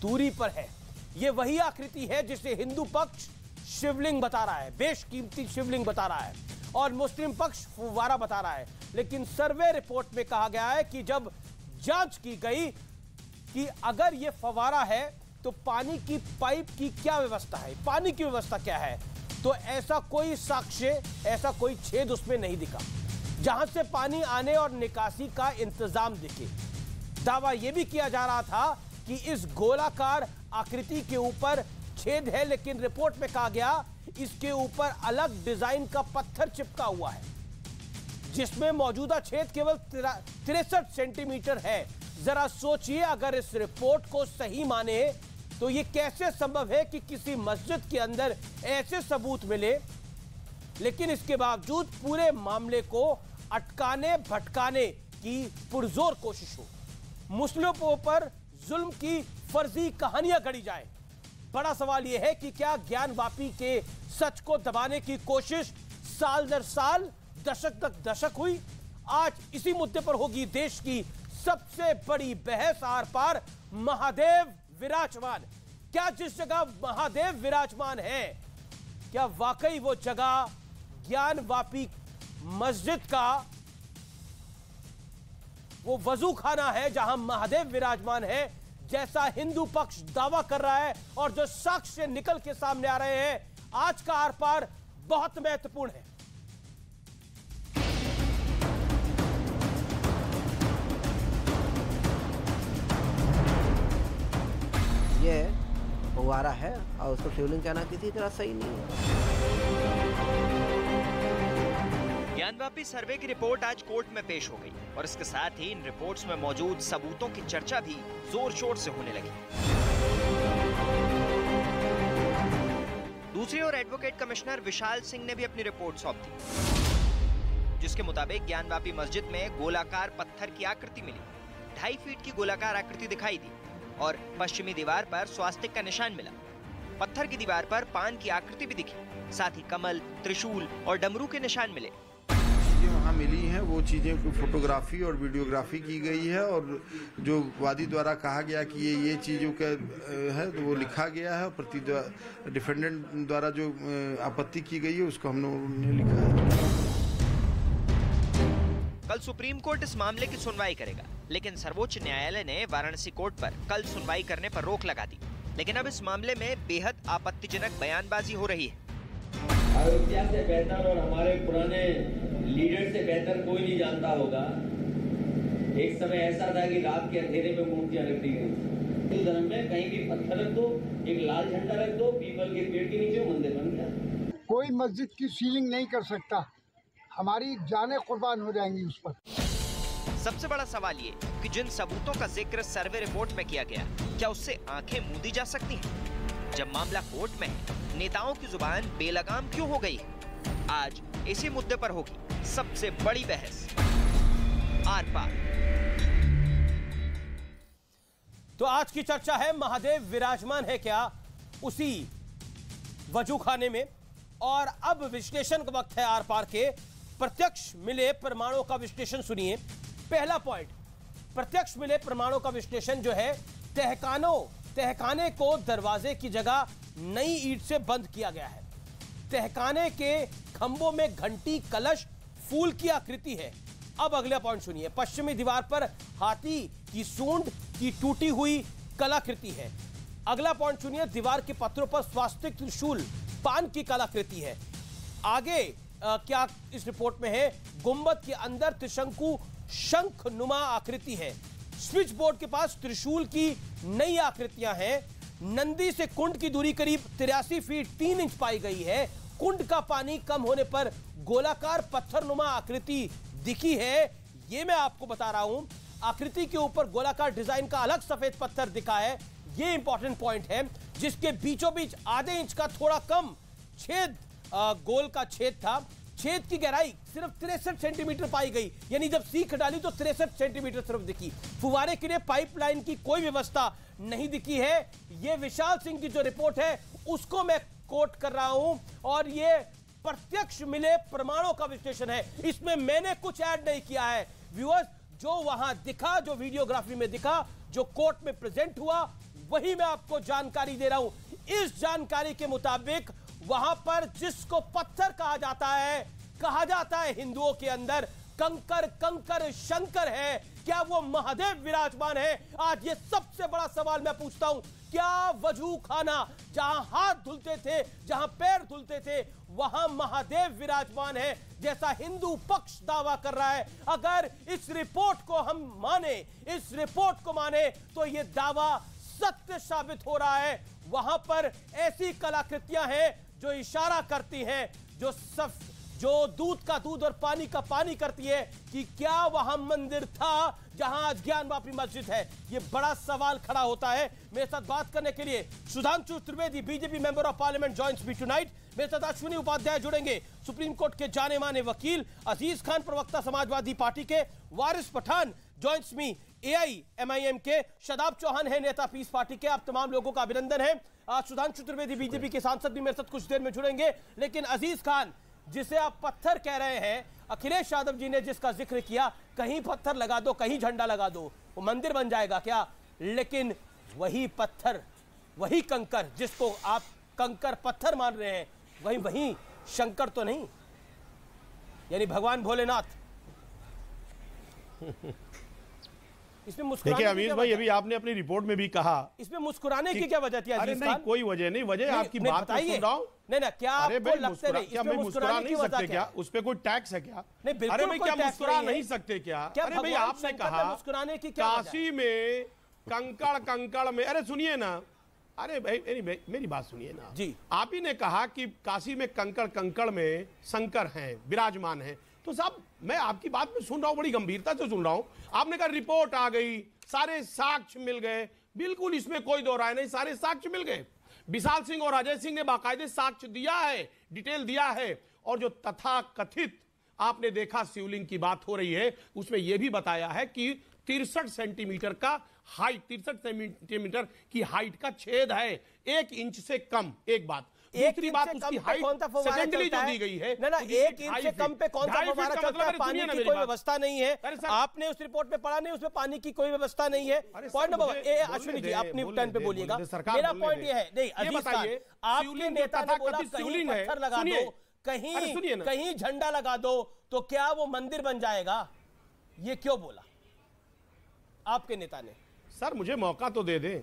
दूरी पर है। यह वही आकृति है जिसे हिंदू पक्ष शिवलिंग बता रहा है, बेशकीमती शिवलिंग बता रहा है, और मुस्लिम पक्ष फुव्वारा बता रहा है। लेकिन सर्वे रिपोर्ट में कहा गया है कि जब जांच की गई कि अगर यह फव्वारा है तो पानी की पाइप की क्या व्यवस्था है, पानी की व्यवस्था क्या है, तो ऐसा कोई साक्ष्य, ऐसा कोई छेद उसमें नहीं दिखा जहां से पानी आने और निकासी का इंतजाम दिखे। दावा यह भी किया जा रहा था कि इस गोलाकार आकृति के ऊपर छेद है, लेकिन रिपोर्ट में कहा गया इसके ऊपर अलग डिजाइन का पत्थर चिपका हुआ है जिसमें मौजूदा छेद केवल 63 सेंटीमीटर है। जरा सोचिए, अगर इस रिपोर्ट को सही माने तो यह कैसे संभव है कि किसी मस्जिद के अंदर ऐसे सबूत मिले, लेकिन इसके बावजूद पूरे मामले को अटकाने भटकाने की पुरजोर कोशिश हो, मुस्लिमों पर जुल्म की फर्जी कहानियां गढ़ी जाए। बड़ा सवाल यह है कि क्या ज्ञानवापी के सच को दबाने की कोशिश साल दर साल, दशक तक दशक हुई? आज इसी मुद्दे पर होगी देश की सबसे बड़ी बहस। आर पार महादेव विराजमान। क्या जिस जगह महादेव विराजमान है, क्या वाकई वो जगह ज्ञानवापी मस्जिद का वो वजू खाना है जहां महादेव विराजमान है, जैसा हिंदू पक्ष दावा कर रहा है और जो साक्ष्य निकल के सामने आ रहे हैं? आज का आर पार बहुत महत्वपूर्ण है। ये फव्वारा है और उसको शिवलिंग कहना किसी तरह सही नहीं है। ज्ञानवापी सर्वे की रिपोर्ट आज कोर्ट में पेश हो गई और इसके साथ ही इन रिपोर्ट्स में मौजूद सबूतों की चर्चा भी जोर शोर से होने लगी। दूसरी ओर एडवोकेट कमिश्नर विशाल सिंह ने भी अपनी रिपोर्ट सौंप दी, जिसके मुताबिक ज्ञानवापी मस्जिद में गोलाकार पत्थर की आकृति मिली। 2.5 फीट की गोलाकार आकृति दिखाई दी और पश्चिमी दीवार पर स्वास्तिक का निशान मिला। पत्थर की दीवार पर पान की आकृति भी दिखी, साथ ही कमल, त्रिशूल और डमरू के निशान मिले। चीजें वहाँ मिली हैं, वो चीजें को फोटोग्राफी और वीडियोग्राफी की गई है और जो वादी द्वारा कहा गया कि ये चीजों का है तो वो लिखा गया है। डिफेंडेंट द्वारा जो आपत्ति की गई है उसको हमने लिखा है। कल सुप्रीम कोर्ट इस मामले की सुनवाई करेगा, लेकिन सर्वोच्च न्यायालय ने वाराणसी कोर्ट पर कल सुनवाई करने पर रोक लगा दी। लेकिन अब इस मामले में बेहद आपत्तिजनक बयानबाजी हो रही है। अयोध्या से बेहतर और हमारे पुराने लीडर से बेहतर कोई नहीं जानता होगा। एक समय ऐसा था कि रात के अंधेरे में मूर्तियां रख दी गई। हिंदू धर्म में कहीं भी पत्थर रख दो, एक लाल झंडा रख दो, पीपल के पेड़ के नीचे मंदिर बन गया। कोई मस्जिद की सीलिंग नहीं कर सकता, हमारी जानें कुर्बान हो जाएंगी उस पर। सबसे बड़ा सवाल ये कि जिन सबूतों का जिक्र सर्वे रिपोर्ट में किया गया, क्या उससे आंखें मूंदी जा सकती हैं? जब मामला कोर्ट में है, नेताओं की जुबान बेलगाम क्यों हो गई? आज इसी मुद्दे पर होगी सबसे बड़ी बहस। आर पार। तो आज की चर्चा है, महादेव विराजमान है क्या उसी वजू खाने में? और अब विश्लेषण का वक्त है आर पार के। प्रत्यक्ष मिले प्रमाणों का विश्लेषण सुनिए। पहला पॉइंट, प्रत्यक्ष मिले प्रमाणों का विश्लेषण जो है, तहखाने को दरवाजे की जगह नई ईंट से बंद किया गया है। तहखाने के खंभों में घंटी, कलश, फूल की आकृति है। अब अगला पॉइंट सुनिए। पश्चिमी दीवार पर हाथी की सूंड की टूटी हुई कलाकृति है। अगला पॉइंट सुनिए। दीवार के पत्थरों पर स्वास्तिक, त्रिशूल, पान की कलाकृति है। आगे क्या इस रिपोर्ट में है? गुंबद के अंदर त्रिशंकु शंख नुमा आकृति है। स्विच बोर्ड के पास त्रिशूल की नई आकृतियां हैं। नंदी से कुंड की दूरी करीब 83 फीट 3 इंच पाई गई है। कुंड का पानी कम होने पर गोलाकार पत्थरनुमा आकृति दिखी है। यह मैं आपको बता रहा हूं। आकृति के ऊपर गोलाकार डिजाइन का अलग सफेद पत्थर दिखा है। यह इंपॉर्टेंट पॉइंट है, जिसके बीचों बीच आधे इंच का थोड़ा कम छेद, गोल का छेद था। छेद की गहराई सिर्फ 63 सेंटीमीटर पाई गई, यानी जब सीख डाली तो 63 सेंटीमीटर सिर्फ दिखी। फुवारे के लिए पाइपलाइन की कोई व्यवस्था नहीं दिखी है। यह विशाल सिंह की जो रिपोर्ट है उसको मैं कोट कर रहा हूं, और यह प्रत्यक्ष मिले प्रमाणों का विश्लेषण है। इसमें मैंने कुछ ऐड नहीं किया है। व्यूअर्स, जो वहां दिखा, जो वीडियोग्राफी में दिखा, जो कोर्ट में प्रेजेंट हुआ, वही मैं आपको जानकारी दे रहा हूं। इस जानकारी के मुताबिक वहां पर जिसको पत्थर कहा जाता है हिंदुओं के अंदर कंकर कंकर शंकर है, क्या वो महादेव विराजमान है? आज ये सबसे बड़ा सवाल मैं पूछता हूं। क्या वजू खाना जहां हाथ धुलते थे, जहां पैर धुलते थे, वहां महादेव विराजमान है जैसा हिंदू पक्ष दावा कर रहा है? अगर इस रिपोर्ट को हम माने तो यह दावा सत्य साबित हो रहा है। वहां पर ऐसी कलाकृतियां हैं जो इशारा करती हैं, जो दूध का दूध और पानी का पानी करती है कि क्या वहां मंदिर था जहां आज ज्ञानवापी मस्जिद है। यह बड़ा सवाल खड़ा होता है। मेरे साथ बात करने के लिए Sudhanshu Trivedi, BJP member of parliament, joins me tonight. मेरे साथ अश्विनी उपाध्याय जुड़ेंगे, सुप्रीम कोर्ट के जाने माने वकील। अजीज खान, प्रवक्ता समाजवादी पार्टी के। वारिस पठान, जॉइंस मी AIMIM के। शदाब चौहान है नेता पीस पार्टी के। आप तमाम लोगों का अभिनंदन है। सुधांशु त्रिवेदी बीजेपी के सांसद भी मेरे साथ कुछ देर में जुड़ेंगे। लेकिन अजीज खान, जिसे आप पत्थर कह रहे हैं, अखिलेश यादव जी ने जिसका जिक्र किया, कहीं पत्थर लगा दो, कहीं झंडा लगा दो, वो मंदिर बन जाएगा क्या? लेकिन वही पत्थर, वही कंकर जिसको आप कंकर पत्थर मान रहे हैं, वही शंकर तो नहीं, यानी भगवान भोलेनाथ। इसमें मुस्कुराने देखिए अमीर भाई, अभी आपने अपनी रिपोर्ट में भी कहा, इसमें मुस्कुराने की क्या वजह थी? अरे नहीं, कोई वजह नहीं, वजह आपकी बात को सुन रहा हूं। नहीं ना, क्या आपको लगता है क्या मैं मुस्कुरा नहीं सकते क्या? उस पे कोई टैक्स है क्या? नहीं, बिल्कुल। अरे भाई, क्या मुस्कुरा नहीं सकते क्या? अरे भाई, आपने कहा मुस्कुराने की क्या? काशी में कंकड़ में, अरे सुनिए ना, अरे भाई मेरी बात सुनिए ना जी। आप ही ने कहा कि काशी में कंकड़ में शंकर हैं, विराजमान हैं। तो साहब, मैं आपकी बात में सुन रहा हूं, बड़ी गंभीरता से सुन रहा हूं। आपने कहा रिपोर्ट आ गई, सारे साक्ष्य मिल गए। बिल्कुल, इसमें कोई दो राय नहीं, सारे साक्ष्य मिल गए। विशाल सिंह और अजय सिंह ने बाकायदे साक्ष्य दिया है, डिटेल दिया है। और जो तथाकथित आपने देखा शिवलिंग की बात हो रही है, उसमें यह भी बताया है कि 63 सेंटीमीटर का हाइट, 63 सेंटीमीटर की हाइट का छेद है, 1 इंच से कम। एक बात, दूसरी बात, उसकी हाइट सेकेंडली जो दी गई है, ना 1 इंच से कम पे कौन सा फव्वारा चलता है? पानी की कोई व्यवस्था नहीं है। आपने उस रिपोर्ट में पढ़ा नहीं, उसमें पानी की कोई व्यवस्था नहीं है। पॉइंट नंबर, अश्विनी जी अपनी टर्न पे बोलिएगा। मेरा पॉइंट ये है, नहीं अजीज खान, आपके नेता ने बोला कहीं पत्थर लगा दो, कहीं झंडा लगा दो, तो क्या वो मंदिर बन जाएगा? ये क्यों बोला आपके नेता ने? सर, मुझे मौका तो दे दें।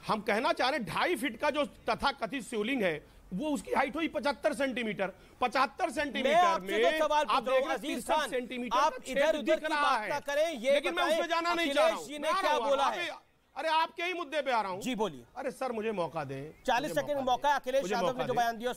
हम कहना चाह रहे हैं 2.5 फीट का जो तथाकथित शिवलिंग है, वो उसकी हाइट हुई 75 सेंटीमीटर। 75 सेंटीमीटर में सवाल आप देख रहे हैं सेंटीमीटर आप इधर उधर की बात ना करें। ये लेकिन मैं उसमें जाना नहीं चाह रहा हूं। ने क्या बोला है? अरे आपके ही मुद्दे पे आ रहा हूं। जी बोलिए। अरे सर, मुझे मौका दें। 40 सेकंड मौका है। अखिलेश यादव ने जो बयान दिया